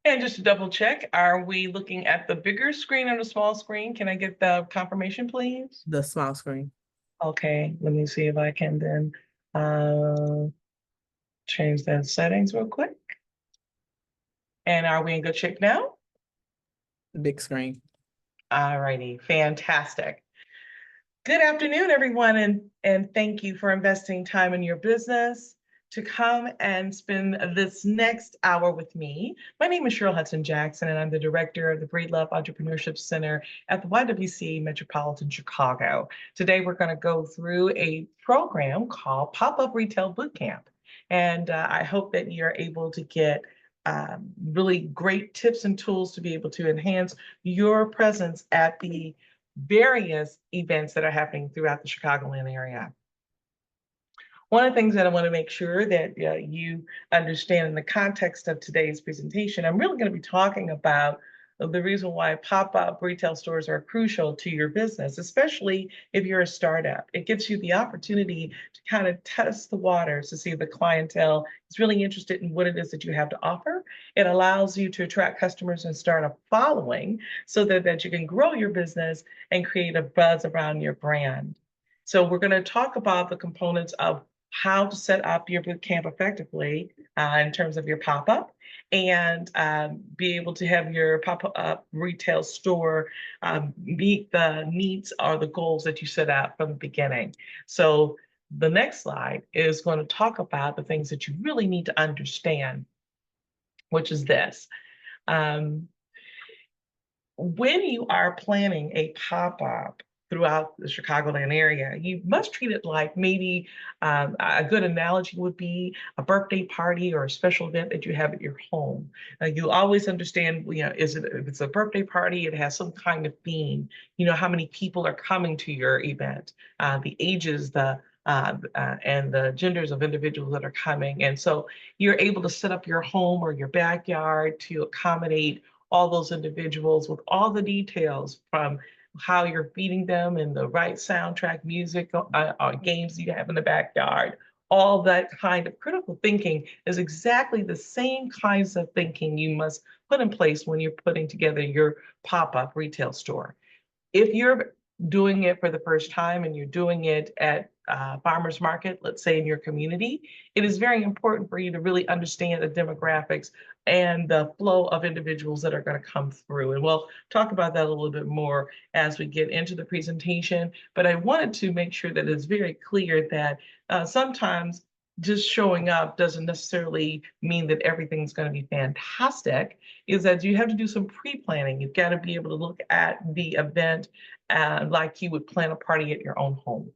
And just to double check, are we looking at the bigger screen or the small screen? Can I get the confirmation, please? The small screen. Okay, let me see if I can then uh, change the settings real quick. And are we in good shape now? Big screen. All righty, fantastic. Good afternoon, everyone, and thank you for investing time in your business to come and spend this next hour with me. My name is Cheryl Hudson Jackson, and I'm the director of the Breed Love Entrepreneurship Center at the YWCA Metropolitan Chicago. Today, we're going to go through a program called Pop-Up Retail Bootcamp, and I hope that you're able to get really great tips and tools to be able to enhance your presence at the various events that are happening throughout the Chicagoland area. One of the things that I want to make sure that you understand in the context of today's presentation, I'm really going to be talking about the reason why pop-up retail stores are crucial to your business, especially if you're a startup. It gives you the opportunity to kind of test the waters to see if the clientele is really interested in what it is that you have to offer. It allows you to attract customers and start a following so that you can grow your business and create a buzz around your brand. So we're going to talk about the components of how to set up your boot camp effectively in terms of your pop-up and be able to have your pop-up retail store meet the needs or the goals that you set out from the beginning. So the next slide is going to talk about the things that you really need to understand, which is this. When you are planning a pop-up throughout the Chicagoland area, you must treat it like maybe a good analogy would be a birthday party or a special event that you have at your home. You always understand, if it's a birthday party, it has some kind of theme. You know how many people are coming to your event, the ages, and the genders of individuals that are coming. And so you're able to set up your home or your backyard to accommodate all those individuals with all the details from how you're feeding them and the right soundtrack, music, or games you have in the backyard. All that kind of critical thinking is exactly the same kinds of thinking you must put in place when you're putting together your pop-up retail store. If you're doing it for the first time and you're doing it at farmers market, let's say in your community, it is very important for you to really understand the demographics and the flow of individuals that are going to come through. And we'll talk about that a little bit more as we get into the presentation. But I wanted to make sure that it's very clear that sometimes just showing up doesn't necessarily mean that everything's going to be fantastic, is that you have to do some pre-planning. You've got to be able to look at the event like you would plan a party at your own home.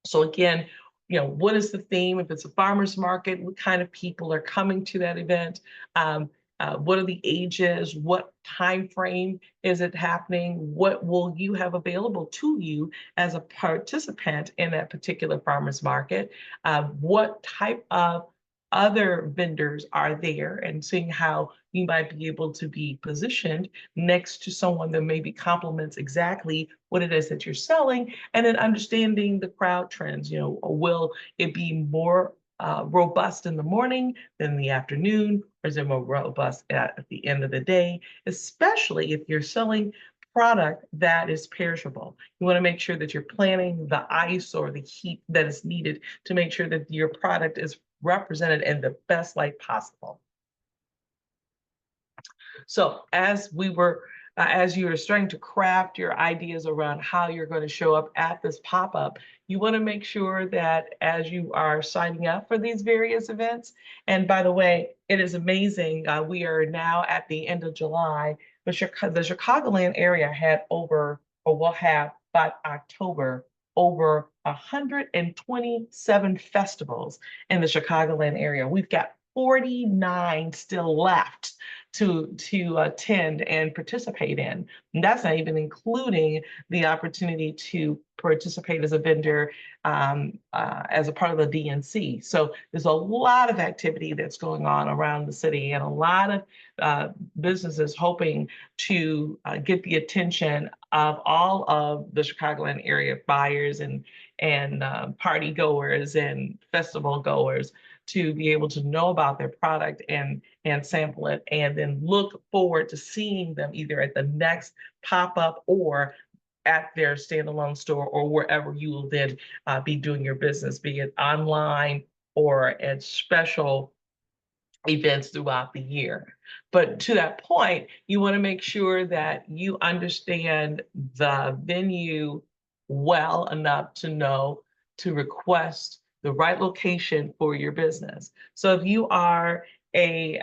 So again, what is the theme? If it's a farmer's market, what kind of people are coming to that event? What are the ages? What time frame is it happening? What will you have available to you as a participant in that particular farmer's market? What type of other vendors are there, and seeing how you might be able to be positioned next to someone that maybe complements exactly what it is that you're selling, and then understanding the crowd trends. Will it be more robust in the morning than in the afternoon, or is it more robust at the end of the day, especially if you're selling product that is perishable? You want to make sure that you're planning the ice or the heat that is needed to make sure that your product is represented in the best light possible. So as you are starting to craft your ideas around how you're going to show up at this pop-up, you want to make sure that as you are signing up for these various events, and by the way, it is amazing, we are now at the end of July, but the Chicagoland area had over, or will have by October, over 127 festivals in the Chicagoland area. We've got 49 still left to attend and participate in. And that's not even including the opportunity to participate as a vendor as a part of the DNC. So there's a lot of activity that's going on around the city, and a lot of businesses hoping to get the attention of all of the Chicagoland area buyers and party goers and festival goers to be able to know about their product and sample it, and then look forward to seeing them either at the next pop-up or at their standalone store or wherever you will then be doing your business, be it online or at special events throughout the year. But to that point, you want to make sure that you understand the venue well enough to know to request the right location for your business. So if you are a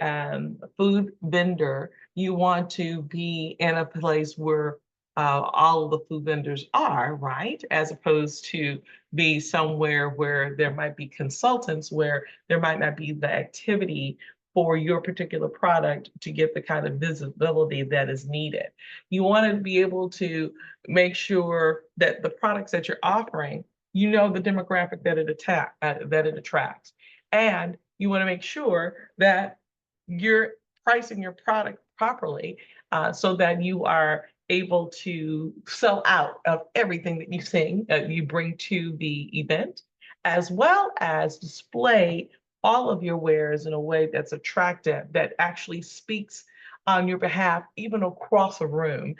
food vendor, you want to be in a place where all of the food vendors are, right? As opposed to be somewhere where there might be consultants, where there might not be the activity for your particular product to get the kind of visibility that is needed. You want to be able to make sure that the products that you're offering, you know the demographic that it attracts. And you want to make sure that you're pricing your product properly so that you are able to sell out of everything that you bring to the event, as well as display all of your wares in a way that's attractive, that actually speaks on your behalf, even across a room.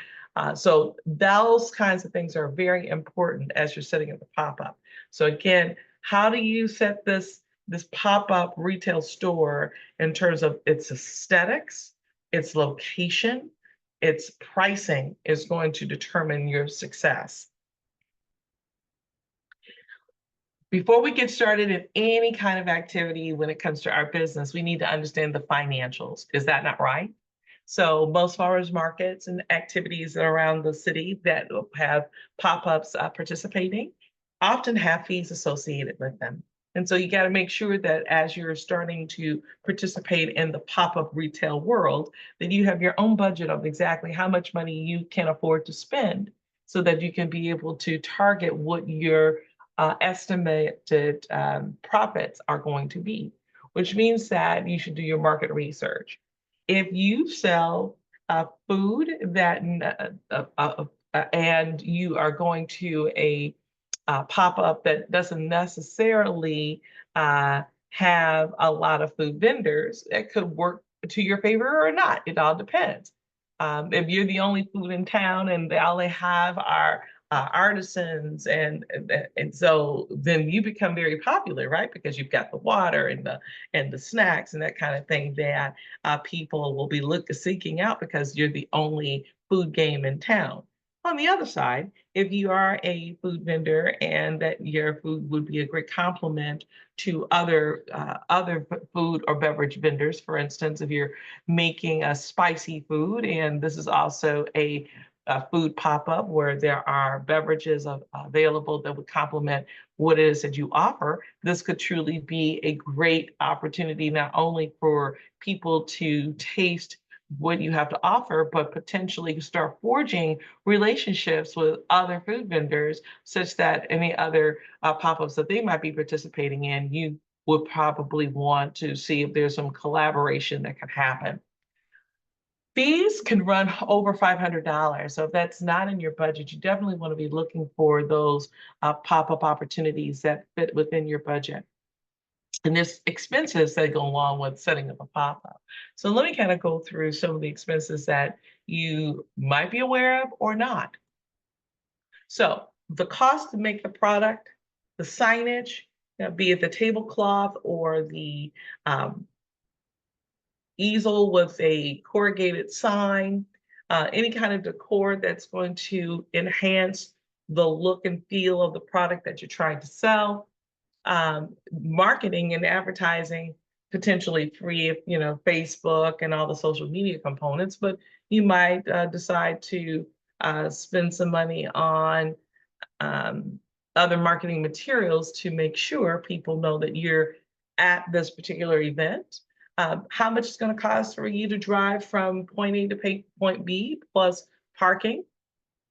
So those kinds of things are very important as you're setting up the pop-up. So again, how do you set this pop-up retail store in terms of its aesthetics, its location, its pricing is going to determine your success. Before we get started in any kind of activity when it comes to our business, we need to understand the financials. Is that not right? So most farmers markets and activities around the city that have pop-ups participating often have fees associated with them. And so you got to make sure that as you're starting to participate in the pop-up retail world, that you have your own budget of exactly how much money you can afford to spend so that you can be able to target what your estimated profits are going to be, which means that you should do your market research. If you sell food that and you are going to a pop-up that doesn't necessarily have a lot of food vendors, it could work to your favor or not. It all depends. If you're the only food in town and all they have are artisans and so then you become very popular, right? Because you've got the water and the snacks and that kind of thing that people will be seeking out because you're the only food game in town. On the other side, if you are a food vendor and that your food would be a great complement to other food or beverage vendors, for instance, if you're making a spicy food and this is also a food pop-up where there are beverages available that would complement what it is that you offer, this could truly be a great opportunity not only for people to taste what you have to offer, but potentially start forging relationships with other food vendors such that any other pop-ups that they might be participating in, you would probably want to see if there's some collaboration that could happen. Fees can run over $500. So if that's not in your budget, you definitely want to be looking for those pop-up opportunities that fit within your budget. And there's expenses that go along with setting up a pop-up. So let me kind of go through some of the expenses that you might be aware of or not. So the cost to make the product, the signage, be it the tablecloth or the easel with a corrugated sign, any kind of decor that's going to enhance the look and feel of the product that you're trying to sell. Marketing and advertising, potentially free if Facebook and all the social media components, but you might decide to spend some money on other marketing materials to make sure people know that you're at this particular event. How much it's going to cost for you to drive from point A to point B plus parking,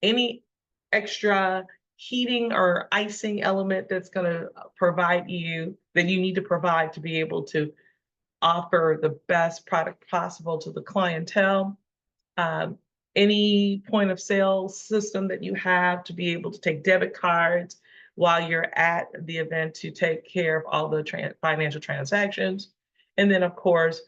any extra heating or icing element that's going to provide you that you need to provide to be able to offer the best product possible to the clientele. Any point of sale system that you have to be able to take debit cards while you're at the event to take care of all the financial transactions. And then, of course,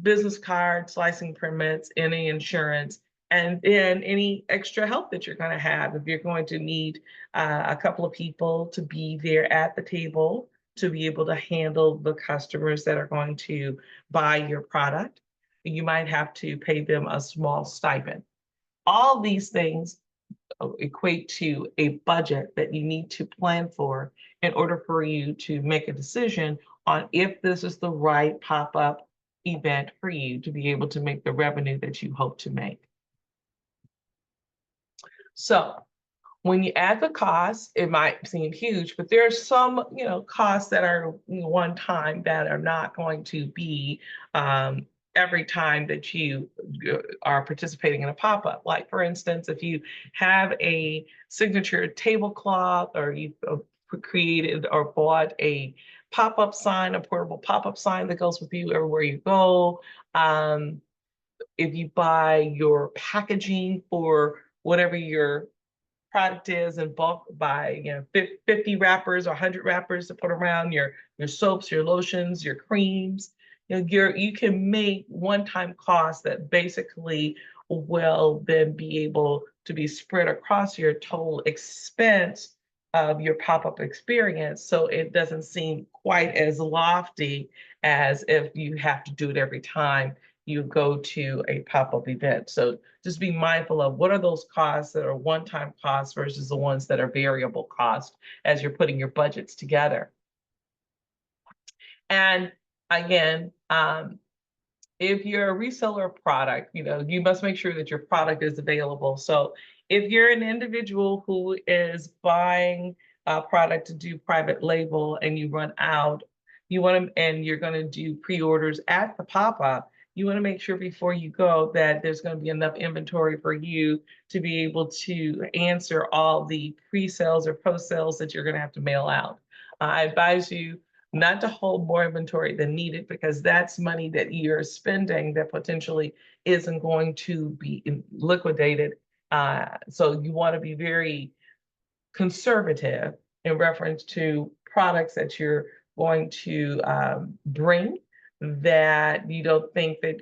business cards, licensing permits, any insurance, and then any extra help that you're going to have. If you're going to need a couple of people to be there at the table to be able to handle the customers that are going to buy your product, you might have to pay them a small stipend. All these things equate to a budget that you need to plan for in order for you to make a decision on if this is the right pop-up event for you to be able to make the revenue that you hope to make. So when you add the costs, it might seem huge, but there are some, costs that are one time that are not going to be every time that you are participating in a pop-up. Like for instance, if you have a signature tablecloth or you created or bought a pop-up sign, a portable pop-up sign that goes with you everywhere you go. If you buy your packaging for whatever your product is in bulk, by 50 wrappers or 100 wrappers to put around your soaps, your lotions, your creams. You can make one-time costs that basically will then be able to be spread across your total expense of your pop-up experience, so it doesn't seem quite as lofty as if you have to do it every time you go to a pop-up event. So just be mindful of what are those costs that are one-time costs versus the ones that are variable cost as you're putting your budgets together. And again, if you're a reseller of product, you must make sure that your product is available. So if you're an individual who is buying a product to do private label and you run out, and you're going to do pre-orders at the pop-up, you want to make sure before you go that there's going to be enough inventory for you to be able to answer all the pre-sales or post-sales that you're going to have to mail out. I advise you not to hold more inventory than needed, because that's money that you're spending that potentially isn't going to be liquidated. So you want to be very conservative in reference to products that you're going to bring, that you don't think that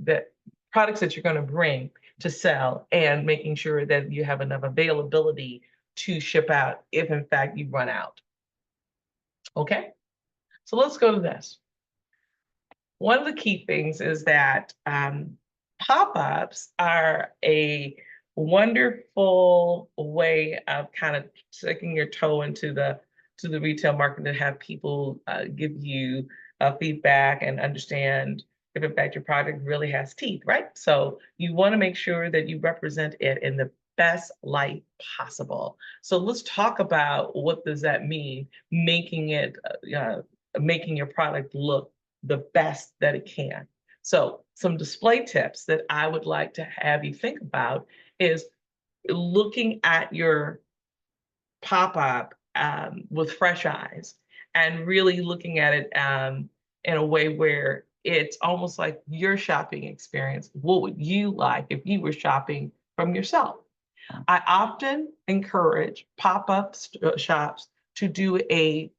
that products that you're going to bring to sell, and making sure that you have enough availability to ship out if in fact you run out. Okay, so let's go to this. One of the key things is that pop-ups are a wonderful way of kind of sticking your toe into the retail market, to have people give you feedback and understand if in fact your product really has teeth, right? So you want to make sure that you represent it in the best light possible. So let's talk about what does that mean, making your product look the best that it can. So some display tips that I would like to have you think about is looking at your pop-up with fresh eyes, and really looking at it in a way where it's almost like your shopping experience. What would you like if you were shopping from yourself? I often encourage pop-up shops to do a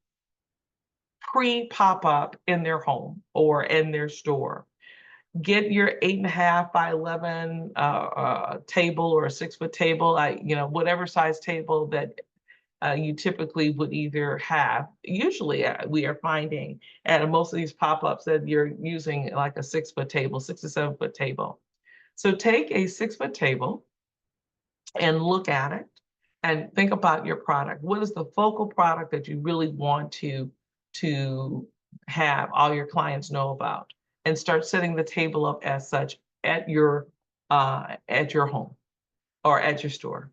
pre-pop-up in their home or in their store. Get your 8.5 by 11 table, or a 6-foot table, whatever size table that you typically would either have. Usually we are finding at most of these pop-ups that you're using like a 6-foot table, 6 to 7-foot table. So take a 6-foot table and look at it and think about your product. What is the focal product that you really want to have all your clients know about? And start setting the table up as such at your home or at your store.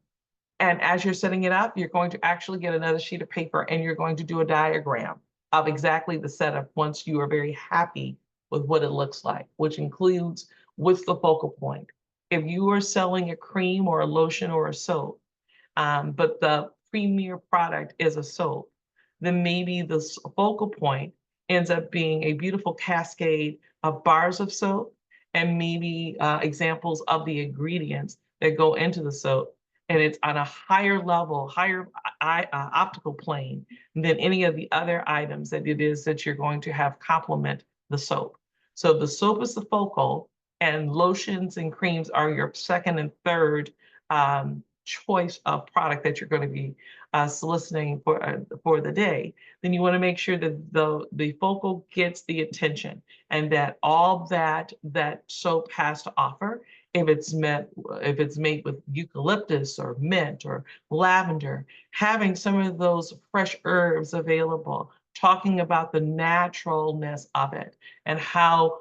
And as you're setting it up, you're going to actually get another sheet of paper, and you're going to do a diagram of exactly the setup once you are very happy with what it looks like, which includes what's the focal point. If you are selling a cream or a lotion or a soap, but the premier product is a soap, then maybe the focal point ends up being a beautiful cascade of bars of soap, and maybe examples of the ingredients that go into the soap. and it's on a higher level, higher optical plane than any of the other items that it is that you're going to have complement the soap. So the soap is the focal, and lotions and creams are your second and third choice of product that you're going to be soliciting for the day. Then you want to make sure that the focal gets the attention, and that all that soap has to offer, if it's made with eucalyptus or mint or lavender, having some of those fresh herbs available, talking about the naturalness of it and how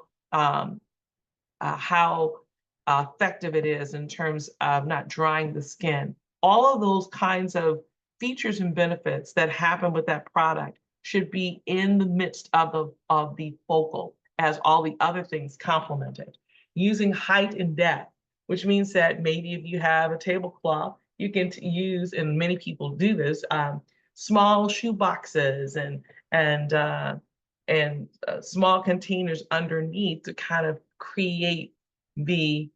effective it is in terms of not drying the skin. All of those kinds of features and benefits that happen with that product should be in the midst of the focal, as all the other things complement it. Using height and depth, which means that maybe if you have a tablecloth, you can use, and many people do this, small shoe boxes and small containers underneath to kind of create the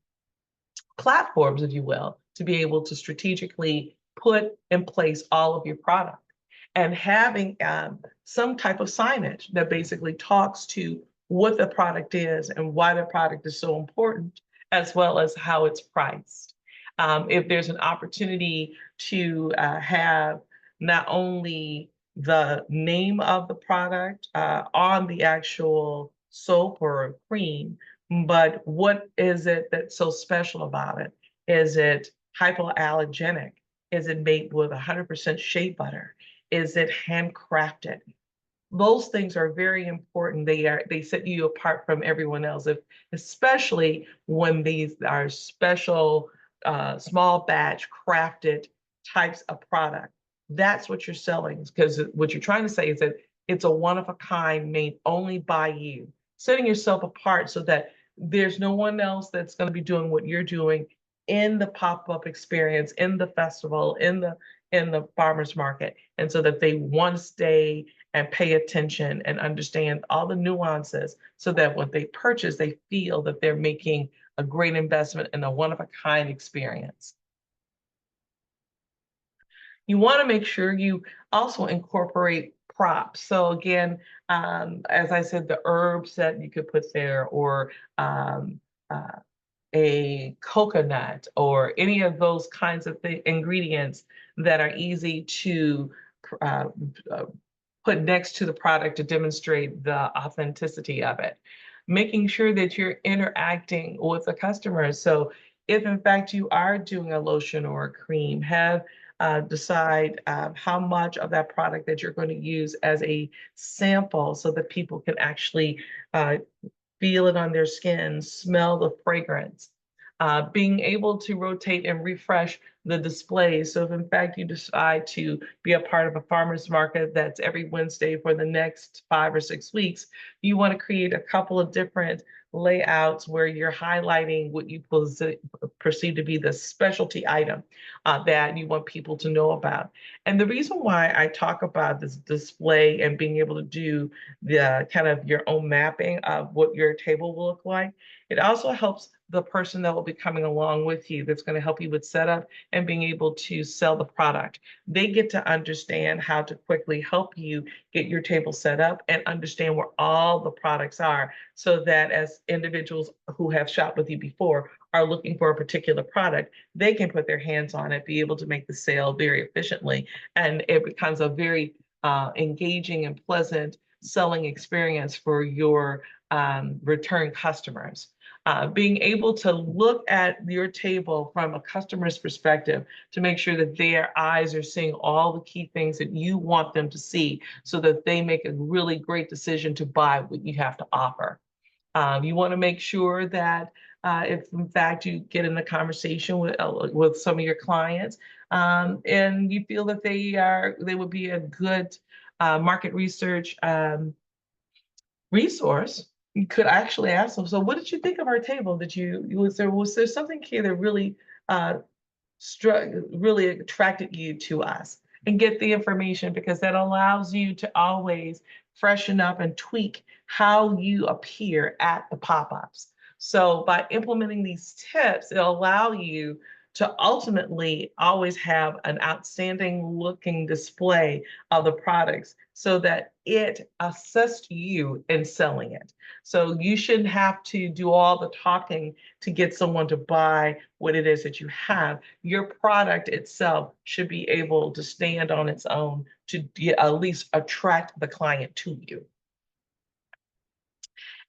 platforms, if you will, to be able to strategically put in place all of your product. And having some type of signage that basically talks to what the product is and why the product is so important, as well as how it's priced. If there's an opportunity to have not only the name of the product on the actual soap or cream, but what is it that's so special about it? Is it hypoallergenic? Is it made with 100% shea butter? Is it handcrafted? Those things are very important. They set you apart from everyone else, especially when these are special, small batch crafted types of product. That's what you're selling, because what you're trying to say is that it's a one of a kind made only by you, setting yourself apart so that there's no one else that's going to be doing what you're doing in the pop-up experience, in the festival, in the farmers market, and so that they want to stay and pay attention and understand all the nuances, so that when they purchase, they feel that they're making a great investment in a one-of-a-kind experience. You want to make sure you also incorporate props. So again, as I said, the herbs that you could put there, or uh, a coconut, or any of those kinds of ingredients that are easy to uh, uh, put next to the product to demonstrate the authenticity of it. Making sure that you're interacting with the customer. So if in fact you are doing a lotion or a cream, decide how much of that product that you're going to use as a sample, so that people can actually uh, feel it on their skin, smell the fragrance. Being able to rotate and refresh the displays. So if in fact you decide to be a part of a farmer's market that's every Wednesday for the next 5 or 6 weeks, you want to create a couple of different layouts where you're highlighting what you perceive to be the specialty item that you want people to know about. And the reason why I talk about this display and being able to do the kind of your own mapping of what your table will look like, it also helps the person that will be coming along with you, that's going to help you with setup and being able to sell the product. They get to understand how to quickly help you get your table set up and understand where all the products are, so that as individuals who have shopped with you before are looking for a particular product, they can put their hands on it, be able to make the sale very efficiently, and it becomes a very engaging and pleasant selling experience for your return customers. Being able to look at your table from a customer's perspective to make sure that their eyes are seeing all the key things that you want them to see, so that they make a really great decision to buy what you have to offer. You want to make sure that if in fact you get in a conversation with some of your clients, and you feel that they would be a good market research resource, you could actually ask them, so what did you think of our table? Was there something here that really really attracted you to us? And get the information, because that allows you to always freshen up and tweak how you appear at the pop-ups. So by implementing these tips, it'll allow you to ultimately always have an outstanding looking display of the products so that it assists you in selling it. So you shouldn't have to do all the talking to get someone to buy what it is that you have. Your product itself should be able to stand on its own to at least attract the client to you.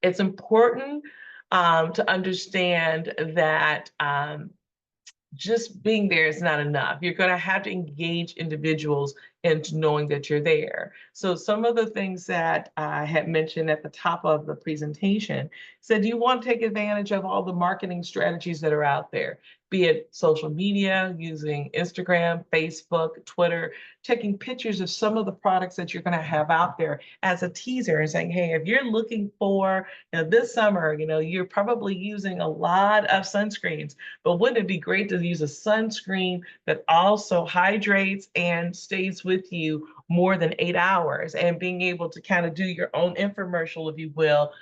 It's important to understand that just being there is not enough. You're going to have to engage individuals into knowing that you're there. So some of the things that I had mentioned at the top of the presentation said you want to take advantage of all the marketing strategies that are out there, be it social media, using Instagram, Facebook, Twitter, taking pictures of some of the products that you're going to have out there as a teaser and saying, hey, if you're looking for, this summer, you're probably using a lot of sunscreens, but wouldn't it be great to use a sunscreen that also hydrates and stays with you more than 8 hours, and being able to kind of do your own infomercial, if you will,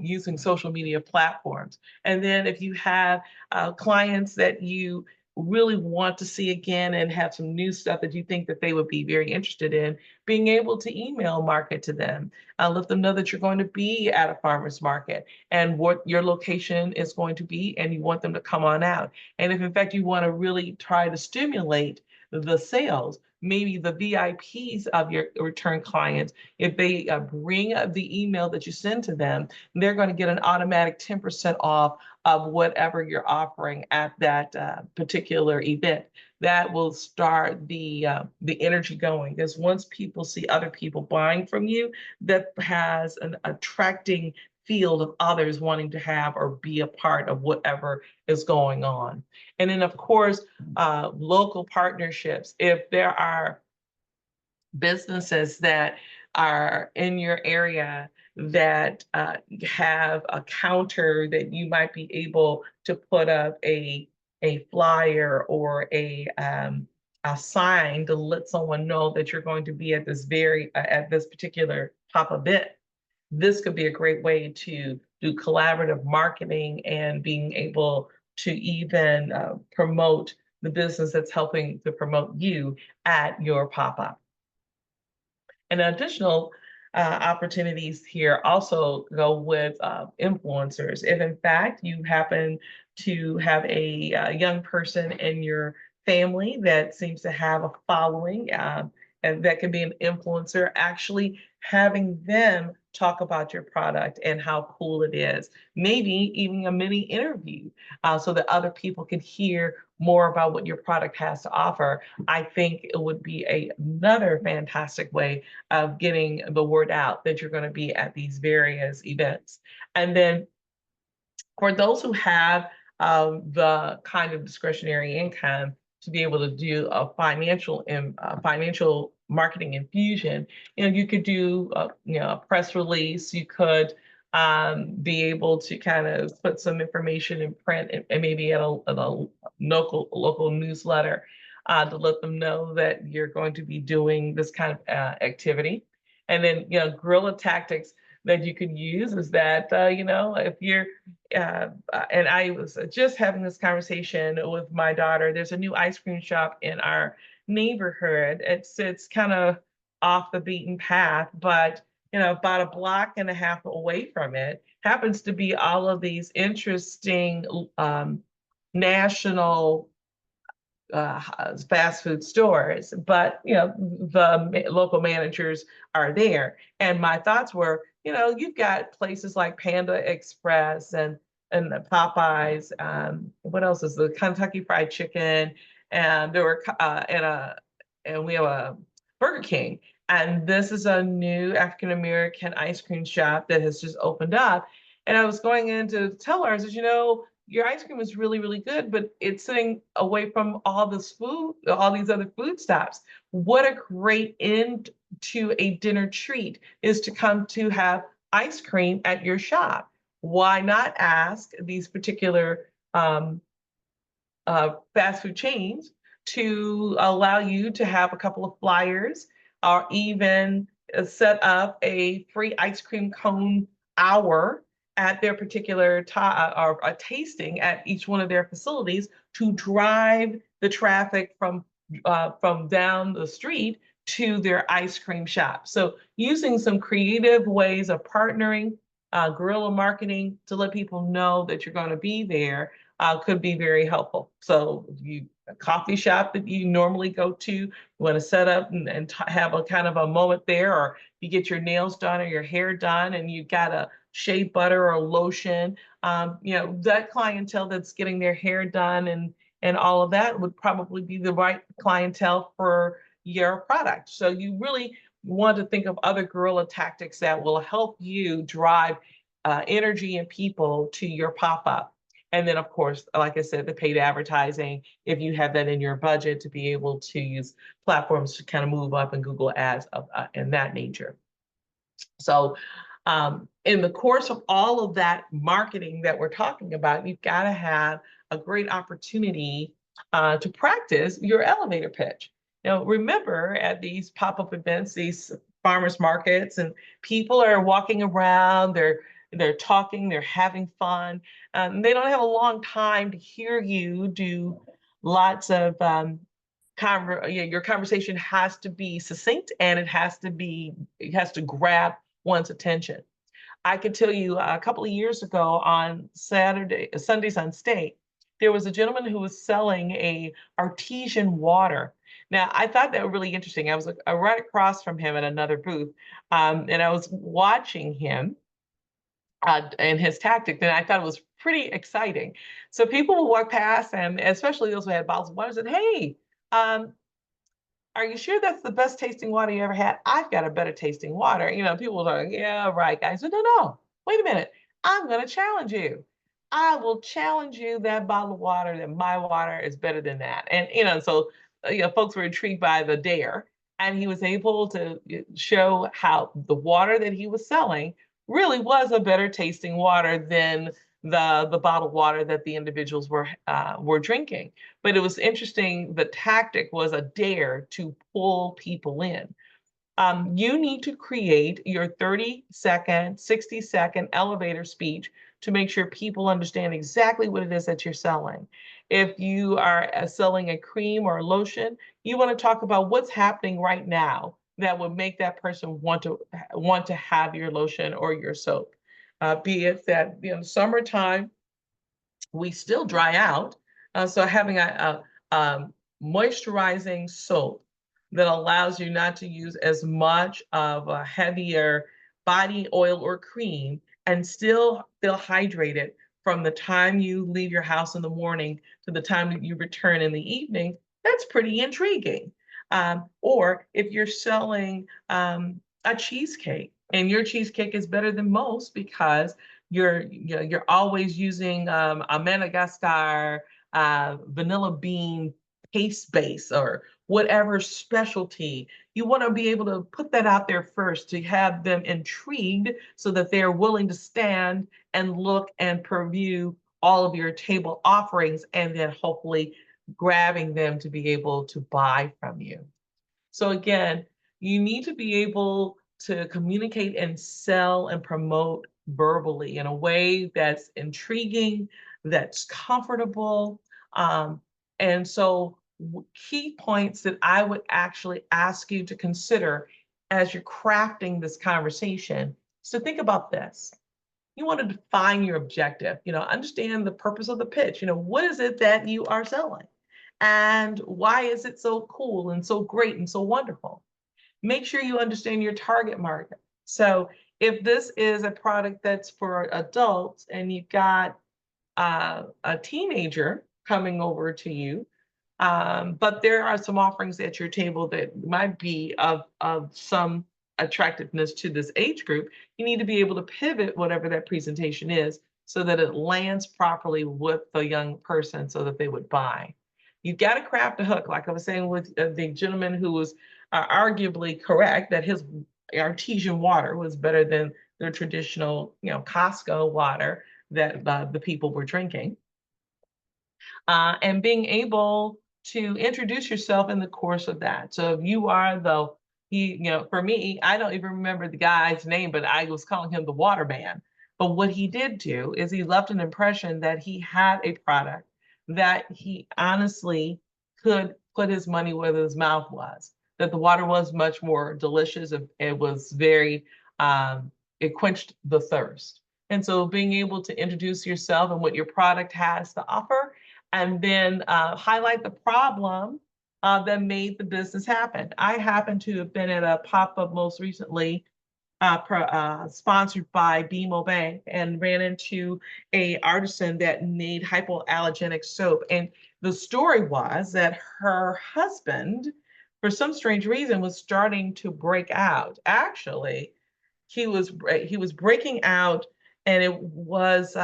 using social media platforms. And then if you have clients that you really want to see again and have some new stuff that you think that they would be very interested in, being able to email market to them, let them know that you're going to be at a farmer's market and what your location is going to be, and you want them to come on out. And if in fact you want to really try to stimulate the sales, maybe the VIPs of your return clients, if they bring the email that you send to them, they're going to get an automatic 10% off of whatever you're offering at that particular event. That will start the energy going, because once people see other people buying from you, that has an attracting field of others wanting to have or be a part of whatever is going on. And then, of course, local partnerships. If there are businesses that are in your area that have a counter that you might be able to put up a flyer or a sign to let someone know that you're going to be at this particular top event. This could be a great way to do collaborative marketing and being able to even promote the business that's helping to promote you at your pop-up. And additional opportunities here also go with influencers. If in fact you happen to have a young person in your family that seems to have a following, and that can be an influencer, actually having them talk about your product and how cool it is. Maybe even a mini interview so that other people can hear more about what your product has to offer. I think it would be another fantastic way of getting the word out that you're going to be at these various events. And then for those who have the kind of discretionary income to be able to do a financial marketing infusion, you could do a press release. You could be able to kind of put some information in print and maybe at a local newsletter to let them know that you're going to be doing this kind of activity. And then, guerrilla tactics that you can use is that, if you're, and I was just having this conversation with my daughter. There's a new ice cream shop in our neighborhood. It sits kind of off the beaten path, but about a block and a half away from it happens to be all of these interesting national fast food stores, but the local managers are there. And my thoughts were, you've got places like Panda Express and the Popeyes. What else is the Kentucky Fried Chicken? And there were and we have a Burger King. And this is a new African American ice cream shop that has just opened up. And I was going in to tell her, I said, your ice cream is really, really good, but it's sitting away from all this food, all these other food stops. What a great end to a dinner treat is to come to have ice cream at your shop. Why not ask these particular fast food chains to allow you to have a couple of flyers or even set up a free ice cream cone hour at their particular or a tasting at each one of their facilities to drive the traffic from down the street to their ice cream shop. So using some creative ways of partnering, guerrilla marketing to let people know that you're going to be there could be very helpful. So a coffee shop that you normally go to, you want to set up and have a kind of a moment there, or you get your nails done or your hair done and you got a shea butter or lotion, that clientele that's getting their hair done and all of that would probably be the right clientele for your product. So you really want to think of other guerrilla tactics that will help you drive energy and people to your pop-up. And then, of course, like I said, the paid advertising, if you have that in your budget to be able to use platforms to kind of move up in Google Ads in that nature. So in the course of all of that marketing that we're talking about, you've got to have a great opportunity to practice your elevator pitch. Now, remember at these pop-up events, these farmers markets, and people are walking around, they're talking, they're having fun. They don't have a long time to hear you do lots of your conversation has to be succinct and it has to grab one's attention. I could tell you a couple of years ago on Sundays on State, there was a gentleman who was selling a artesian water. Now, I thought that was really interesting. I was right across from him at another booth, and I was watching him and his tactic, and I thought it was pretty exciting. So people will walk past him, especially those who had bottles of water, and said, "Hey, um, are you sure that's the best tasting water you ever had? I've got a better tasting water." People are like, "Yeah, right, guys." So no, wait a minute. I'm going to challenge you. I will challenge you that bottle of water, that my water is better than that. And, so, folks were intrigued by the dare. And he was able to show how the water that he was selling really was a better tasting water than the bottled water that the individuals were drinking. But it was interesting. The tactic was a dare to pull people in. You need to create your 30-second, 60-second elevator speech to make sure people understand exactly what it is that you're selling. If you are selling a cream or a lotion, you want to talk about what's happening right now that would make that person want to have your lotion or your soap. Be it that summertime we still dry out. So having a moisturizing soap that allows you not to use as much of a heavier body oil or cream and still feel hydrated from the time you leave your house in the morning to the time that you return in the evening, that's pretty intriguing. Or if you're selling a cheesecake and your cheesecake is better than most because you're always using a Madagascar vanilla bean paste base or whatever specialty. You want to be able to put that out there first to have them intrigued so that they're willing to stand and look and preview all of your table offerings and then hopefully grabbing them to be able to buy from you. So again, you need to be able to communicate and sell and promote verbally in a way that's intriguing, that's comfortable. And so key points that I would actually ask you to consider as you're crafting this conversation. So think about this. You want to define your objective, understand the purpose of the pitch. What is it that you are selling? And why is it so cool and so great and so wonderful? Make sure you understand your target market. So if this is a product that's for adults and you've got a teenager coming over to you, but there are some offerings at your table that might be of some attractiveness to this age group, you need to be able to pivot whatever that presentation is so that it lands properly with the young person so that they would buy. You've got to craft a hook, like I was saying with the gentleman who was arguably correct that his artesian water was better than the traditional, Costco water that the people were drinking. And being able to introduce yourself in the course of that. So if you are for me, I don't even remember the guy's name, but I was calling him the water man. But what he did do is he left an impression that he had a product that he honestly could put his money where his mouth was, that the water was much more delicious. It was very, it quenched the thirst. And so being able to introduce yourself and what your product has to offer, and then highlight the problem that made the business happen. I happen to have been at a pop-up most recently sponsored by BMO Bank, and ran into a artisan that made hypoallergenic soap. And the story was that her husband, for some strange reason, was starting to break out. Actually, he was breaking out, and it was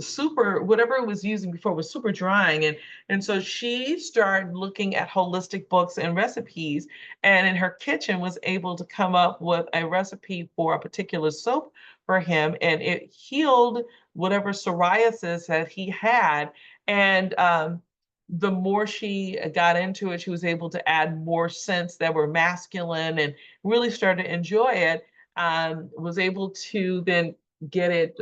super, whatever it was using before was super drying. And so she started looking at holistic books and recipes, and in her kitchen was able to come up with a recipe for a particular soap for him, and it healed whatever psoriasis that he had. And the more she got into it, she was able to add more scents that were masculine and really started to enjoy it. Was able to then get it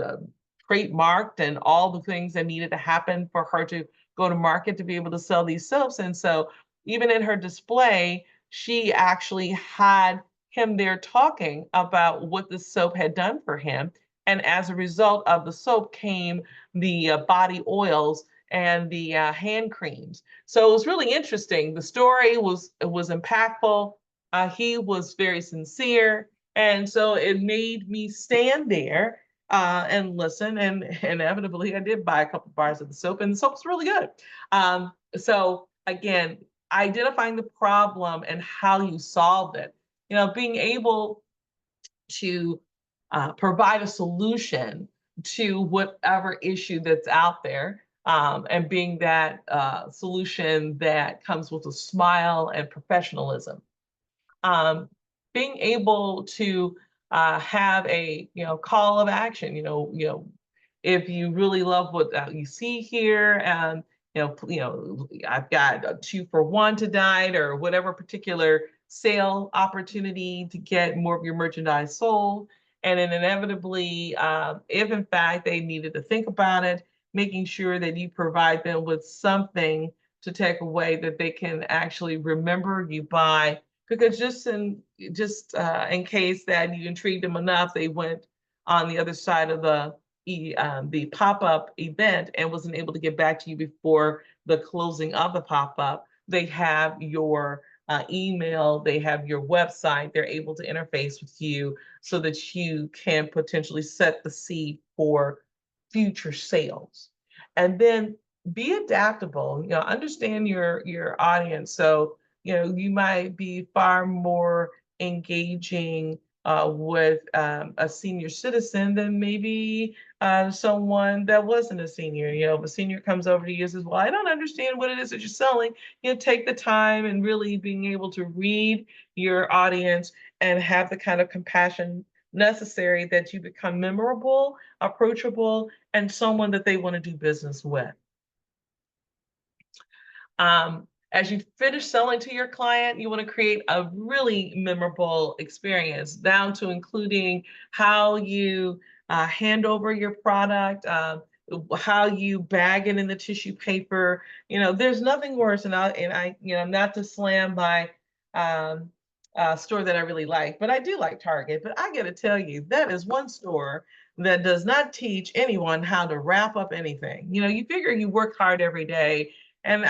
trademarked and all the things that needed to happen for her to go to market to be able to sell these soaps. And so even in her display, she actually had him there talking about what the soap had done for him. And as a result of the soap came the body oils and the hand creams. So it was really interesting. The story was impactful. He was very sincere, and so it made me stand there and listen. And inevitably, I did buy a couple bars of the soap, and the soap's really good. So again, identifying the problem and how you solved it. Being able to provide a solution to whatever issue that's out there, and being that solution that comes with a smile and professionalism. um, Being able to have a call of action. If you really love what you see here, and I've got a 2-for-1 tonight, or whatever particular sale opportunity to get more of your merchandise sold. And then inevitably, if in fact they needed to think about it, making sure that you provide them with something to take away that they can actually remember you by, because just in case that you intrigued them enough, they went on the other side of the pop-up event and wasn't able to get back to you before the closing of the pop-up. They have your email, they have your website, they're able to interface with you so that you can potentially set the seed for future sales. And then be adaptable, understand your audience. So you might be far more engaging with a senior citizen than maybe someone that wasn't a senior. If a senior comes over to you and says, well, I don't understand what it is that you're selling, take the time and really being able to read your audience and have the kind of compassion necessary that you become memorable, approachable, and someone that they want to do business with. As you finish selling to your client, you want to create a really memorable experience, down to including how you hand over your product, how you bag it in the tissue paper. There's nothing worse, and I not to slam my store that I really like, but I do like Target. But I got to tell you, that is one store that does not teach anyone how to wrap up anything. You figure you work hard every day and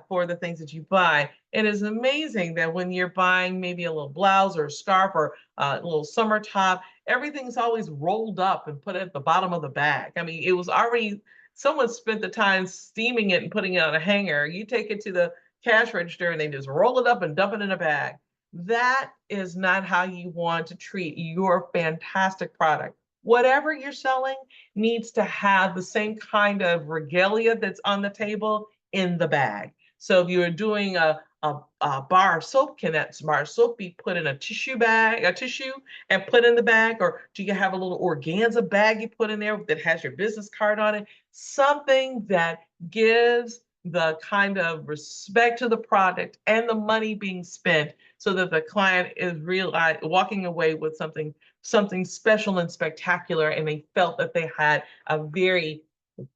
for the things that you buy. It is amazing that when you're buying maybe a little blouse or a scarf or a little summer top, everything's always rolled up and put at the bottom of the bag. I mean, it was already, someone spent the time steaming it and putting it on a hanger. You take it to the cash register and they just roll it up and dump it in a bag. That is not how you want to treat your fantastic product. Whatever you're selling needs to have the same kind of regalia that's on the table in the bag. So if you're doing a bar of soap, can that bar of soap be put in a tissue, and put in the bag? Or do you have a little organza bag you put in there that has your business card on it? Something that gives the kind of respect to the product and the money being spent, so that the client is walking away with something special and spectacular, and they felt that they had a very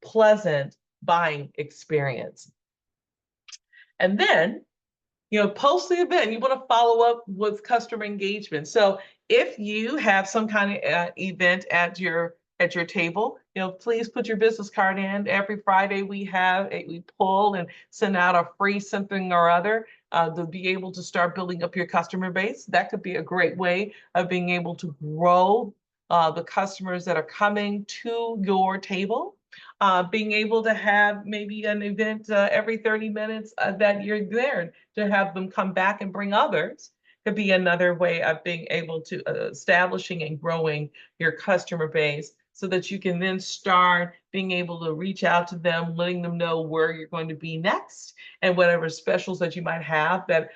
pleasant buying experience. And then, post the event, you want to follow up with customer engagement. So if you have some kind of event at your table, please put your business card in. Every Friday we pull and send out a free something or other to be able to start building up your customer base. That could be a great way of being able to grow the customers that are coming to your table. Being able to have maybe an event every 30 minutes that you're there to have them come back and bring others could be another way of being able to establishing and growing your customer base so that you can then start being able to reach out to them, letting them know where you're going to be next and whatever specials that you might have that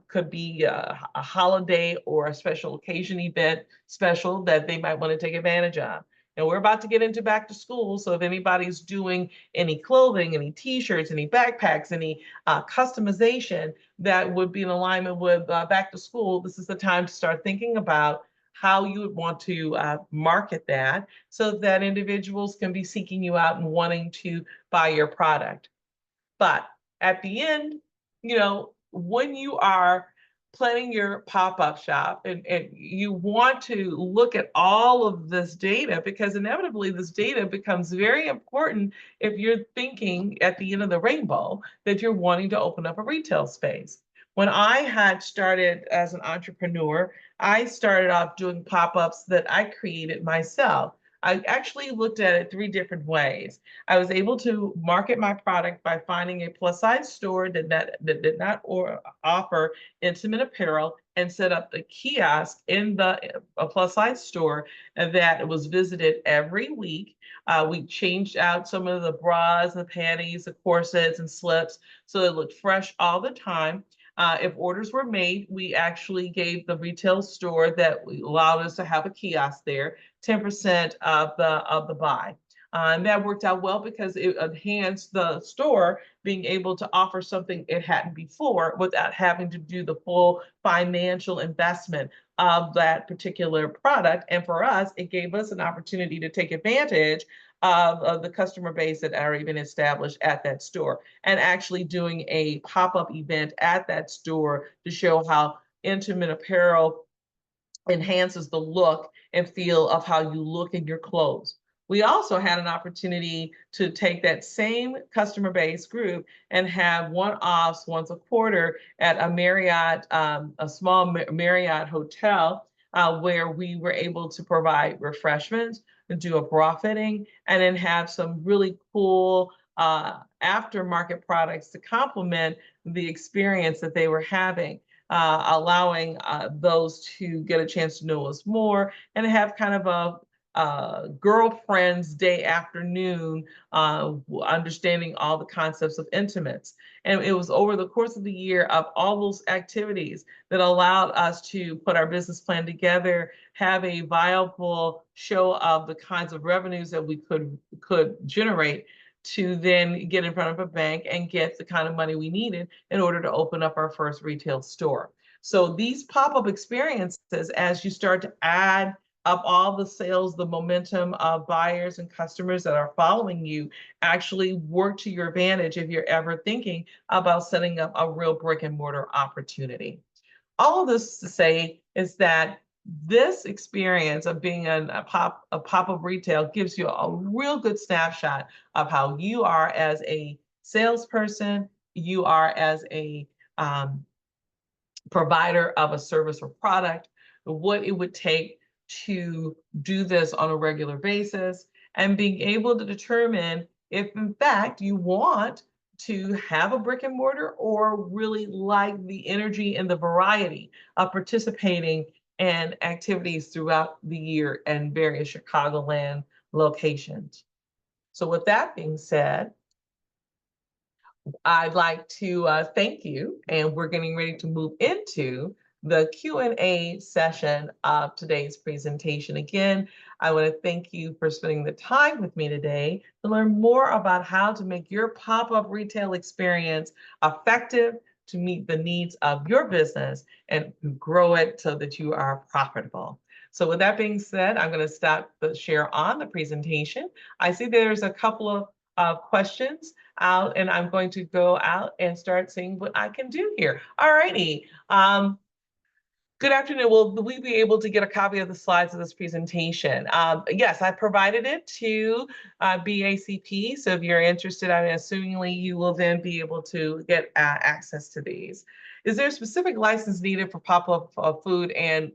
could be a holiday or a special occasion event special that they might want to take advantage of. And we're about to get into back to school. So if anybody's doing any clothing, any t-shirts, any backpacks, any customization that would be in alignment with back to school, this is the time to start thinking about how you would want to market that so that individuals can be seeking you out and wanting to buy your product. But at the end, when you are planning your pop-up shop and you want to look at all of this data, because inevitably this data becomes very important if you're thinking at the end of the rainbow that you're wanting to open up a retail space. When I had started as an entrepreneur, I started off doing pop-ups that I created myself. I actually looked at it three different ways. I was able to market my product by finding a plus size store that did not offer intimate apparel and set up a kiosk in a plus size store that was visited every week. We changed out some of the bras, the panties, the corsets, and slips so it looked fresh all the time. If orders were made, we actually gave the retail store that allowed us to have a kiosk there 10% of the buy. And that worked out well because it enhanced the store being able to offer something it hadn't before without having to do the full financial investment of that particular product. And for us, it gave us an opportunity to take advantage of the customer base that already been established at that store and actually doing a pop-up event at that store to show how intimate apparel enhances the look and feel of how you look in your clothes. We also had an opportunity to take that same customer base group and have one-offs once a quarter at a Marriott, a small Marriott hotel, where we were able to provide refreshments and do a bra fitting, and then have some really cool aftermarket products to complement the experience that they were having. Allowing those to get a chance to know us more and have kind of a girlfriend's day afternoon, understanding all the concepts of intimates. And it was over the course of the year of all those activities that allowed us to put our business plan together, have a viable show of the kinds of revenues that we could generate to then get in front of a bank and get the kind of money we needed in order to open up our first retail store. So these pop-up experiences, as you start to add up all the sales, the momentum of buyers and customers that are following you, actually work to your advantage if you're ever thinking about setting up a real brick and mortar opportunity. All of this to say is that this experience of being a pop-up retail gives you a real good snapshot of how you are as a salesperson, you are as a provider of a service or product, what it would take to do this on a regular basis, and being able to determine if in fact you want to have a brick and mortar or really like the energy and the variety of participating in activities throughout the year and various Chicagoland locations. So with that being said, I'd like to thank you, and we're getting ready to move into the Q&A session of today's presentation. Again, I want to thank you for spending the time with me today to learn more about how to make your pop-up retail experience effective to meet the needs of your business and grow it so that you are profitable. So with that being said, I'm going to stop the share on the presentation. I see there's a couple of questions out, and I'm going to go out and start seeing what I can do here. All righty. Good afternoon. Will we be able to get a copy of the slides of this presentation? Yes, I provided it to BACP. So if you're interested, I'm assumingly you will then be able to get access to these. Is there a specific license needed for pop-up food and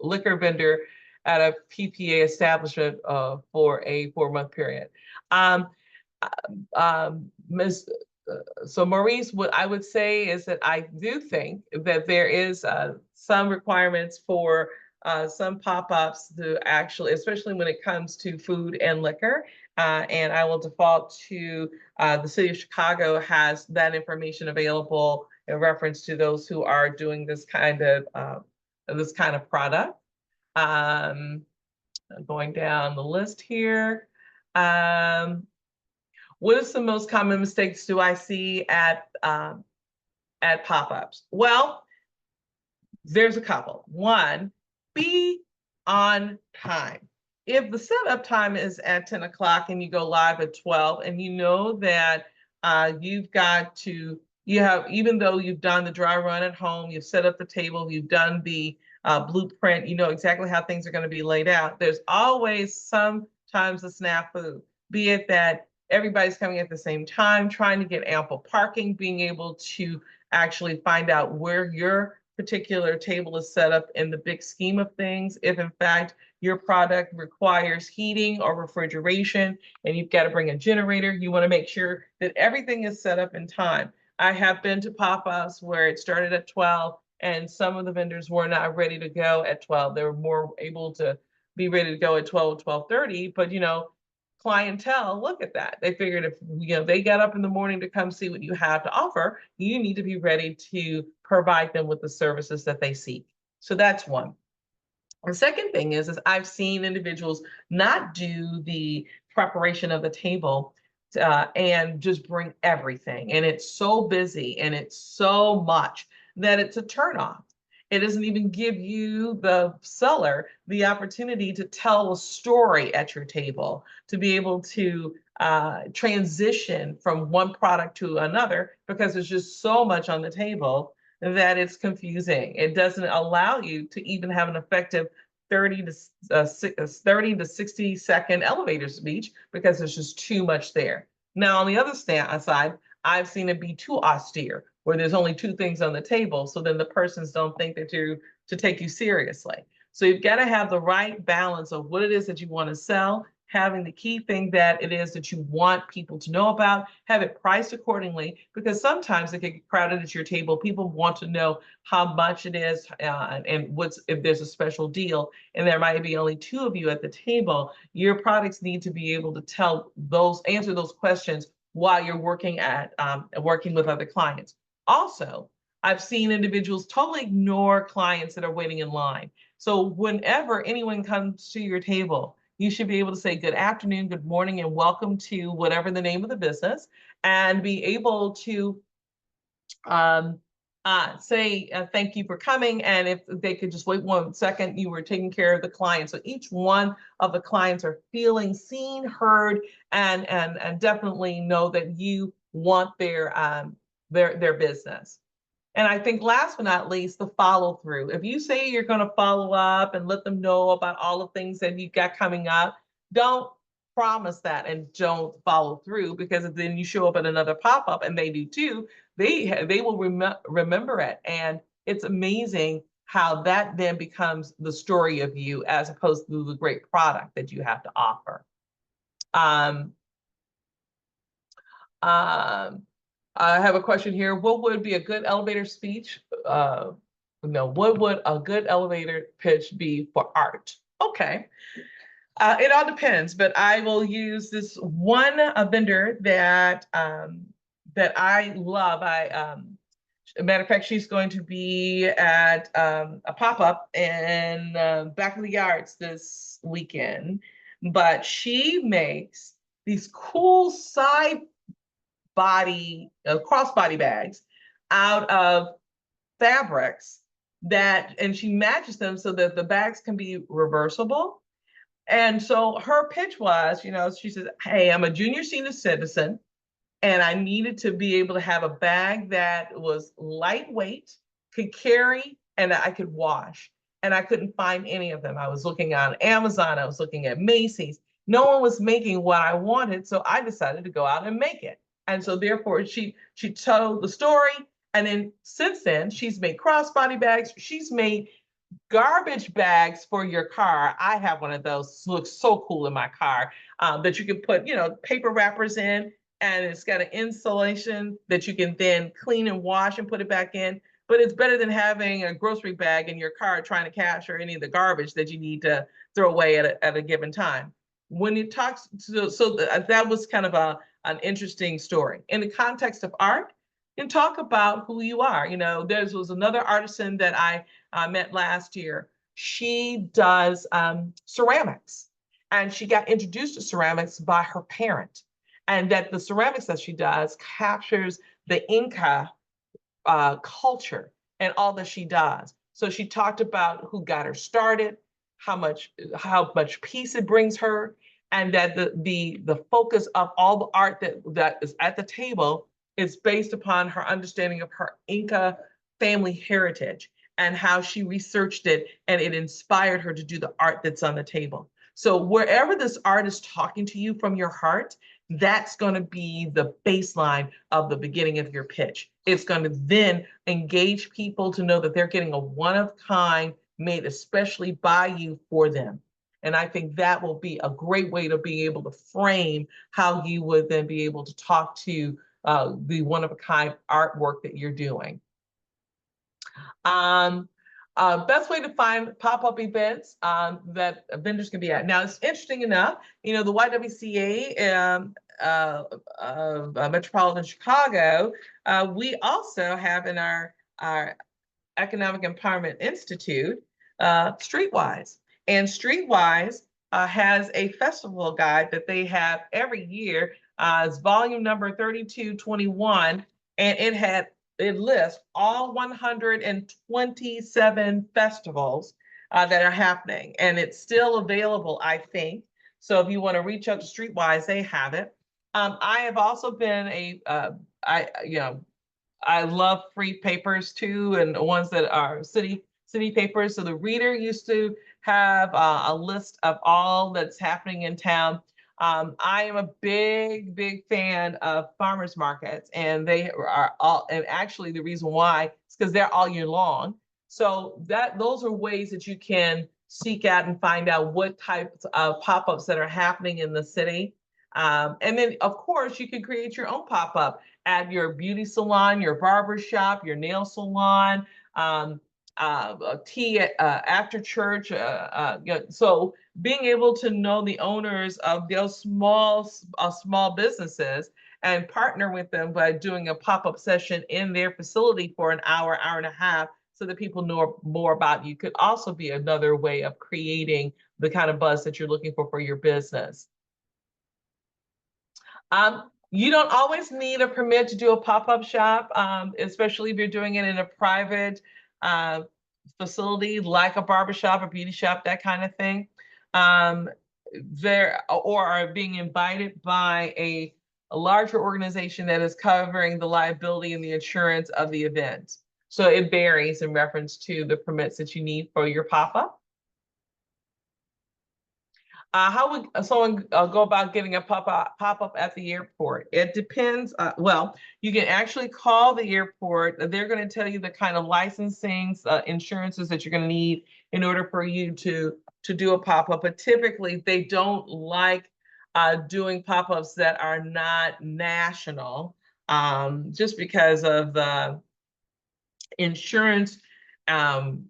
liquor vendor at a PPA establishment for a 4-month period? Ms. So Maurice, what I would say is that I do think that there is some requirements for some pop-ups to actually, especially when it comes to food and liquor. And I will default to the city of Chicago has that information available in reference to those who are doing this kind of product. Going down the list here. What are some most common mistakes do I see at pop-ups? Well, there's a couple. One, be on time. If the setup time is at 10 o'clock and you go live at 12, and you know that you've got to, even though you've done the dry run at home, you've set up the table, you've done the blueprint, you know exactly how things are going to be laid out. There's always sometimes a snafu, be it that everybody's coming at the same time, trying to get ample parking, being able to actually find out where your particular table is set up in the big scheme of things. If in fact your product requires heating or refrigeration and you've got to bring a generator, you want to make sure that everything is set up in time. I have been to pop-ups where it started at 12 and some of the vendors were not ready to go at 12. They were more able to be ready to go at 12, 12:30, but you know, clientele, look at that. They figured if they got up in the morning to come see what you have to offer, you need to be ready to provide them with the services that they seek. So that's one. The second thing is I've seen individuals not do the preparation of the table and just bring everything. And it's so busy and it's so much that it's a turnoff. It doesn't even give you, the seller, the opportunity to tell a story at your table, to be able to transition from one product to another, because there's just so much on the table that it's confusing. It doesn't allow you to even have an effective 30 to 60 second elevator speech because there's just too much there. Now, on the other side, I've seen it be too austere, where there's only 2 things on the table. So then the persons don't think that you're to take you seriously. So you've got to have the right balance of what it is that you want to sell, having the key thing that it is that you want people to know about, have it priced accordingly, because sometimes it can get crowded at your table. People want to know how much it is and if there's a special deal, and there might be only 2 of you at the table. Your products need to be able to answer those questions while you're working with other clients. Also, I've seen individuals totally ignore clients that are waiting in line. So whenever anyone comes to your table, you should be able to say good afternoon, good morning, and welcome to whatever the name of the business, and be able to say thank you for coming. And if they could just wait 1 second, you were taking care of the client. So each one of the clients are feeling seen, heard, and definitely know that you want their business. And I think last but not least, the follow through. If you say you're going to follow up and let them know about all the things that you've got coming up, don't promise that and don't follow through, because then you show up at another pop-up and they do too. They will remember it. And it's amazing how that then becomes the story of you as opposed to the great product that you have to offer. I have a question here. What would be a good elevator speech? What would a good elevator pitch be for art? Okay. It all depends, but I will use this one vendor that I love. Matter of fact, she's going to be at a pop-up in Back of the Yards this weekend, but she makes these cool crossbody bags out of fabrics and she matches them so that the bags can be reversible. And so her pitch was, she says, hey, I'm a junior senior citizen and I needed to be able to have a bag that was lightweight, could carry, and that I could wash. And I couldn't find any of them. I was looking on Amazon, I was looking at Macy's. No one was making what I wanted, so I decided to go out and make it. And so therefore she told the story. And then since then, she's made crossbody bags, she's made garbage bags for your car. I have one of those. Looks so cool in my car, that you can put, paper wrappers in, and it's got an insulation that you can then clean and wash and put it back in. But it's better than having a grocery bag in your car trying to capture any of the garbage that you need to throw away at a given time. When it talks, that was kind of an interesting story. In the context of art, and talk about who you are. There was another artisan that I met last year. She does ceramics, and she got introduced to ceramics by her parent, and that the ceramics that she does captures the Inca culture and all that she does. So she talked about who got her started, how much peace it brings her, and that the focus of all the art that is at the table is based upon her understanding of her Inca family heritage and how she researched it, and it inspired her to do the art that's on the table. So wherever this art is talking to you from your heart, that's going to be the baseline of the beginning of your pitch. It's going to then engage people to know that they're getting a one-of-kind made especially by you for them. And I think that will be a great way to be able to frame how you would then be able to talk to the one-of-a-kind artwork that you're doing. Best way to find pop-up events that vendors can be at. Now, it's interesting enough, the YWCA Metropolitan Chicago, we also have in our Economic Empowerment Institute, Streetwise. And Streetwise has a festival guide that they have every year. It's volume number 3221, and it lists all 127 festivals that are happening, and it's still available, I think. So if you want to reach out to Streetwise, they have it. I have also been I love free papers too, and ones that are city papers. So the Reader used to have a list of all that's happening in town. I am a big fan of farmers markets, and they are all, and actually the reason why is because they're all year long. So those are ways that you can seek out and find out what types of pop-ups that are happening in the city. And then of course you can create your own pop-up at your beauty salon, your barber shop, your nail salon, tea after church. So being able to know the owners of those small businesses and partner with them by doing a pop-up session in their facility for an hour and a half, so that people know more about you, could also be another way of creating the kind of buzz that you're looking for your business. You don't always need a permit to do a pop-up shop, especially if you're doing it in a private facility like a barbershop, a beauty shop, that kind of thing. Or are being invited by a larger organization that is covering the liability and the insurance of the event. So it varies in reference to the permits that you need for your pop-up. How would someone go about getting a pop-up at the airport? It depends. Well, you can actually call the airport. They're going to tell you the kind of licensings, insurances that you're going to need in order for you to do a pop-up. But typically, they don't like doing pop-ups that are not national, just because of the insurance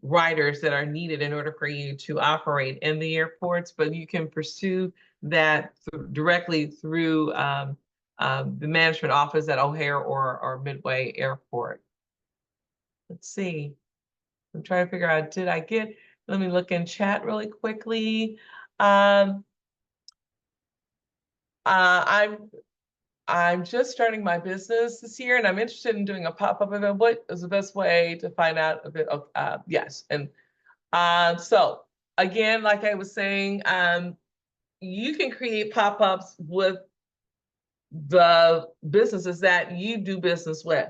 riders that are needed in order for you to operate in the airports. But you can pursue that directly through the management office at O'Hare or Midway Airport. Let's see. I'm trying to figure out, let me look in chat really quickly. I'm just starting my business this year, and I'm interested in doing a pop-up event. What is the best way to find out a bit of, yes. And so again, like I was saying, you can create pop-ups with the businesses that you do business with.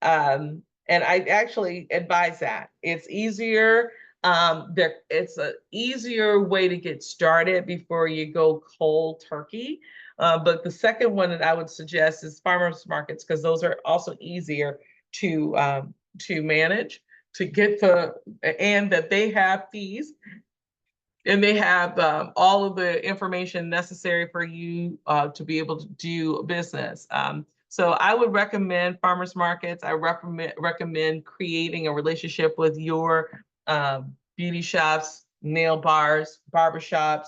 And I actually advise that. It's easier. It's an easier way to get started before you go cold turkey. But the second one that I would suggest is farmers markets, because those are also easier to manage, to get the, and that they have fees and they have all of the information necessary for you to be able to do business. So I would recommend farmers markets. I recommend creating a relationship with your beauty shops, nail bars, barbershops,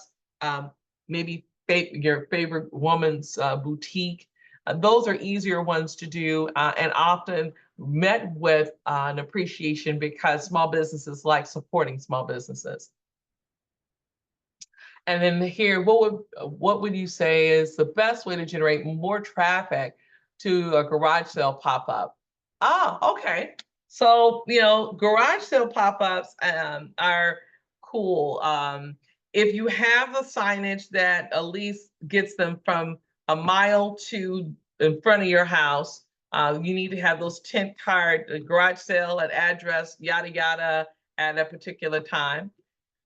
maybe your favorite woman's boutique. Those are easier ones to do and often met with an appreciation because small businesses like supporting small businesses. And then here, what would you say is the best way to generate more traffic to a garage sale pop-up? Ah, okay. So, garage sale pop-ups are cool. If you have a signage that at least gets them from a mile to in front of your house, you need to have those tent card, garage sale at address, yada, yada, at a particular time.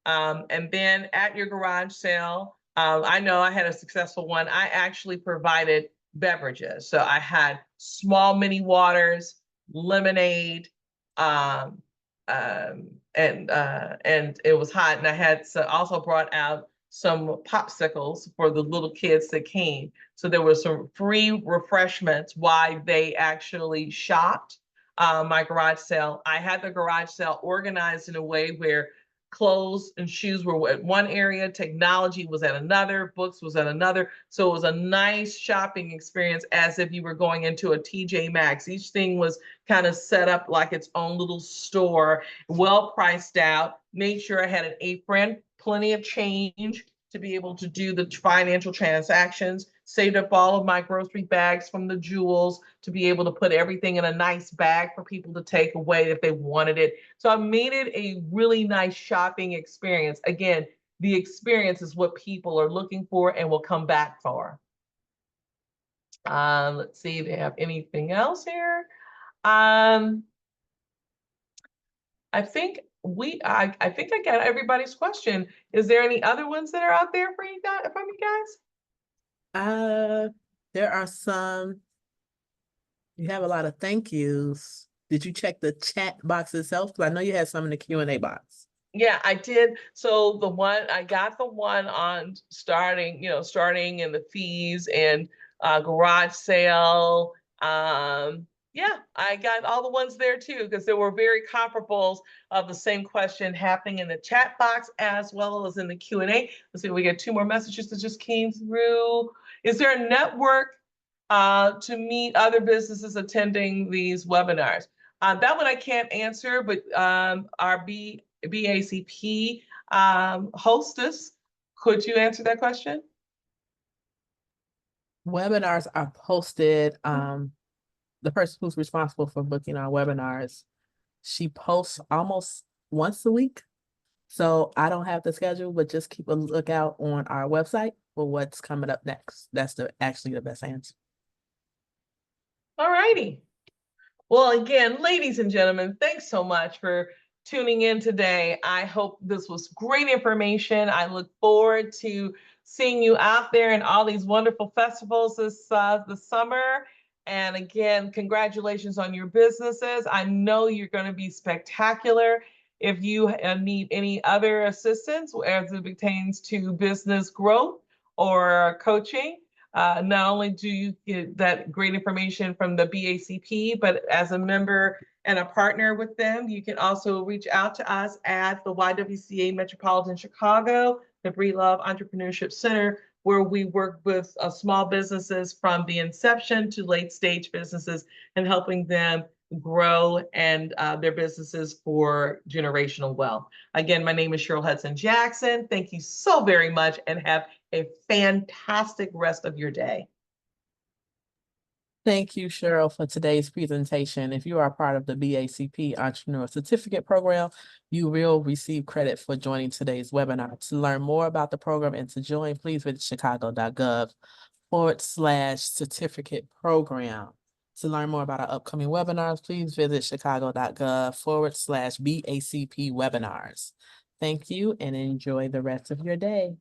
And then at your garage sale, I know I had a successful one. I actually provided beverages. So I had small mini waters, lemonade, um, and it was hot. And I had also brought out some popsicles for the little kids that came. So there was some free refreshments while they actually shopped my garage sale. I had the garage sale organized in a way where clothes and shoes were at one area, technology was at another, books was at another. So it was a nice shopping experience as if you were going into a TJ Maxx. Each thing was kind of set up like its own little store, well priced out, made sure I had an apron, plenty of change to be able to do the financial transactions, saved up all of my grocery bags from the jewels to be able to put everything in a nice bag for people to take away if they wanted it. So I made it a really nice shopping experience. Again, the experience is what people are looking for and will come back for. Let's see if they have anything else here. I think I think I got everybody's question. Is there any other ones that are out there for you guys, from you guys? There are some. You have a lot of thank yous. Did you check the chat box itself? Because I know you had some in the Q&A box. Yeah, I did. So I got the one on starting and the fees and garage sale. Yeah, I got all the ones there too, because there were very comparables of the same question happening in the chat box as well as in the Q&A. Let's see, we get two more messages that just came through. Is there a network to meet other businesses attending these webinars? That one I can't answer, but our BACP hostess, could you answer that question? Webinars are posted. The person who's responsible for booking our webinars, she posts almost once a week. So I don't have the schedule, but just keep a lookout on our website for what's coming up next. That's actually the best answer. All righty. Well, again, ladies and gentlemen, thanks so much for tuning in today. I hope this was great information. I look forward to seeing you out there in all these wonderful festivals this summer. And again, congratulations on your businesses. I know you're going to be spectacular. If you need any other assistance as it pertains to business growth or coaching, not only do you get that great information from the BACP, but as a member and a partner with them, you can also reach out to us at the YWCA Metropolitan Chicago, the Breedlove Entrepreneurship Center, where we work with small businesses from the inception to late stage businesses and helping them grow and their businesses for generational wealth. Again, my name is Cheryl Hudson Jackson. Thank you so very much and have a fantastic rest of your day. Thank you, Cheryl, for today's presentation. If you are part of the BACP Entrepreneur Certificate Program, you will receive credit for joining today's webinar. To learn more about the program and to join, please visit chicago.gov/certificate program. To learn more about our upcoming webinars, please visit chicago.gov/BACP webinars. Thank you and enjoy the rest of your day.